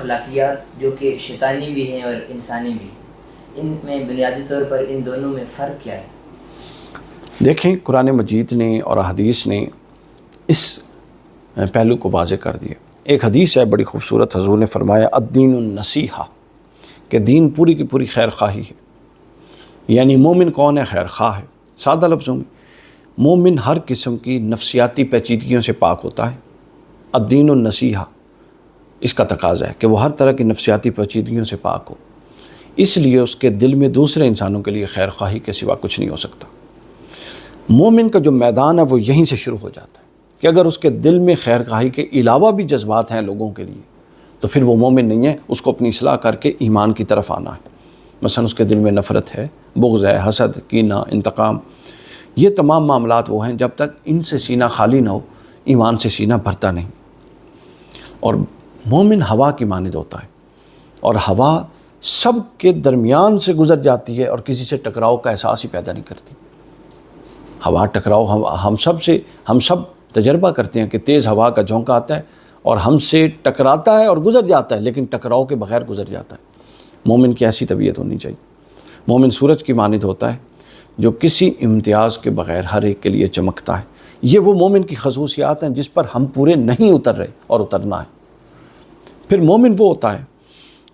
اخلاقیات جو کہ شیطانی بھی ہیں اور انسانی بھی، ان میں بنیادی طور پر ان دونوں میں فرق کیا ہے؟ دیکھیں، قرآن مجید نے اور حدیث نے اس پہلو کو واضح کر دیا۔ ایک حدیث ہے بڑی خوبصورت، حضور نے فرمایا الدین النصیحہ، کہ دین پوری کی پوری خیر خواہی ہے۔ یعنی مومن کون ہے؟ خیر خواہ ہے۔ سادہ لفظوں میں مومن ہر قسم کی نفسیاتی پیچیدگیوں سے پاک ہوتا ہے۔ الدین النصیحہ اس کا تقاضا ہے کہ وہ ہر طرح کی نفسیاتی پیچیدگیوں سے پاک ہو، اس لیے اس کے دل میں دوسرے انسانوں کے لیے خیر خواہی کے سوا کچھ نہیں ہو سکتا۔ مومن کا جو میدان ہے وہ یہیں سے شروع ہو جاتا ہے کہ اگر اس کے دل میں خیر خواہی کے علاوہ بھی جذبات ہیں لوگوں کے لیے، تو پھر وہ مومن نہیں ہے، اس کو اپنی اصلاح کر کے ایمان کی طرف آنا ہے۔ مثلا اس کے دل میں نفرت ہے، بغض ہے، حسد، کینہ، انتقام، یہ تمام معاملات وہ ہیں، جب تک ان سے سینہ خالی نہ ہو ایمان سے سینہ بھرتا نہیں۔ اور مومن ہوا کی مانند ہوتا ہے، اور ہوا سب کے درمیان سے گزر جاتی ہے اور کسی سے ٹکراؤ کا احساس ہی پیدا نہیں کرتی۔ ہوا ٹکراؤ ہم سب تجربہ کرتے ہیں کہ تیز ہوا کا جھونکا آتا ہے اور ہم سے ٹکراتا ہے اور گزر جاتا ہے، لیکن ٹکراؤ کے بغیر گزر جاتا ہے۔ مومن کی ایسی طبیعت ہونی چاہیے۔ مومن سورج کی مانند ہوتا ہے جو کسی امتیاز کے بغیر ہر ایک کے لیے چمکتا ہے۔ یہ وہ مومن کی خصوصیات ہیں جس پر ہم پورے نہیں اتر رہے اور اترنا ہے۔ پھر مومن وہ ہوتا ہے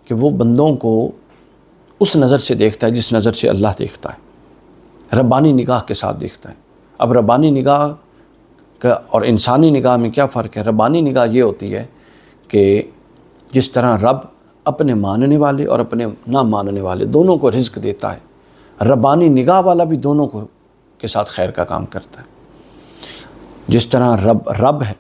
کہ وہ بندوں کو اس نظر سے دیکھتا ہے جس نظر سے اللہ دیکھتا ہے، ربانی نگاہ کے ساتھ دیکھتا ہے۔ اب ربانی نگاہ کا اور انسانی نگاہ میں کیا فرق ہے؟ ربانی نگاہ یہ ہوتی ہے کہ جس طرح رب اپنے ماننے والے اور اپنے نہ ماننے والے دونوں کو رزق دیتا ہے، ربانی نگاہ والا بھی دونوں کو کے ساتھ خیر کا کام کرتا ہے۔ جس طرح رب ہے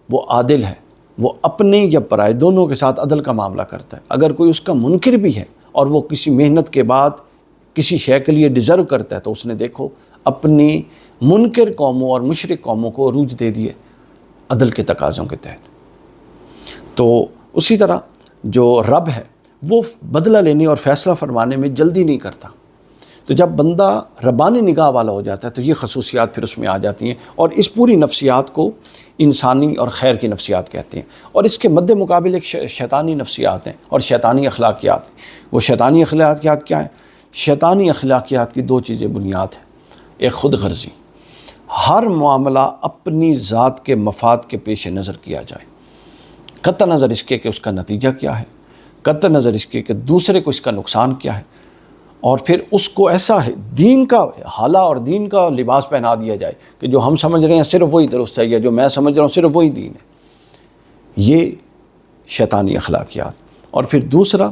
وہ عادل ہے، وہ اپنے یا پرائے دونوں کے ساتھ عدل کا معاملہ کرتا ہے۔ اگر کوئی اس کا منکر بھی ہے اور وہ کسی محنت کے بعد کسی شے کے لیے ڈیزرو کرتا ہے، تو اس نے دیکھو اپنی منکر قوموں اور مشرک قوموں کو عروج دے دیے عدل کے تقاضوں کے تحت۔ تو اسی طرح جو رب ہے وہ بدلہ لینے اور فیصلہ فرمانے میں جلدی نہیں کرتا۔ تو جب بندہ ربانی نگاہ والا ہو جاتا ہے تو یہ خصوصیات پھر اس میں آ جاتی ہیں، اور اس پوری نفسیات کو انسانی اور خیر کی نفسیات کہتے ہیں۔ اور اس کے مد مقابل ایک شیطانی نفسیات ہیں اور شیطانی اخلاقیات ہیں۔ وہ شیطانی اخلاقیات کیا ہیں؟ شیطانی اخلاقیات کی دو چیزیں بنیاد ہیں۔ ایک خود غرضی، ہر معاملہ اپنی ذات کے مفاد کے پیش نظر کیا جائے، قطع نظر اس کے کہ اس کا نتیجہ کیا ہے، قطع نظر اس کے کہ دوسرے کو اس کا نقصان کیا ہے، اور پھر اس کو ایسا ہے دین کا حالہ اور دین کا لباس پہنا دیا جائے کہ جو ہم سمجھ رہے ہیں صرف وہی درست ہے، یا جو میں سمجھ رہا ہوں صرف وہی دین ہے۔ یہ شیطانی اخلاقیات۔ اور پھر دوسرا،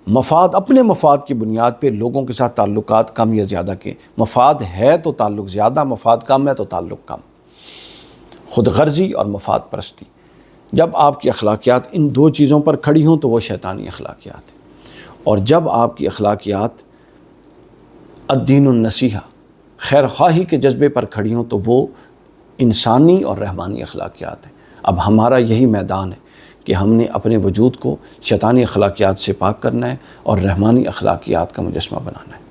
مفاد، اپنے مفاد کی بنیاد پہ لوگوں کے ساتھ تعلقات کم یا زیادہ کے، مفاد ہے تو تعلق زیادہ، مفاد کم ہے تو تعلق کم، خود غرضی اور مفاد پرستی۔ جب آپ کی اخلاقیات ان دو چیزوں پر کھڑی ہوں تو وہ شیطانی اخلاقیات ہیں، اور جب آپ کی اخلاقیات الدین النصیحہ، خیر خواہی کے جذبے پر کھڑی ہوں تو وہ انسانی اور رحمانی اخلاقیات ہیں۔ اب ہمارا یہی میدان ہے کہ ہم نے اپنے وجود کو شیطانی اخلاقیات سے پاک کرنا ہے اور رحمانی اخلاقیات کا مجسمہ بنانا ہے۔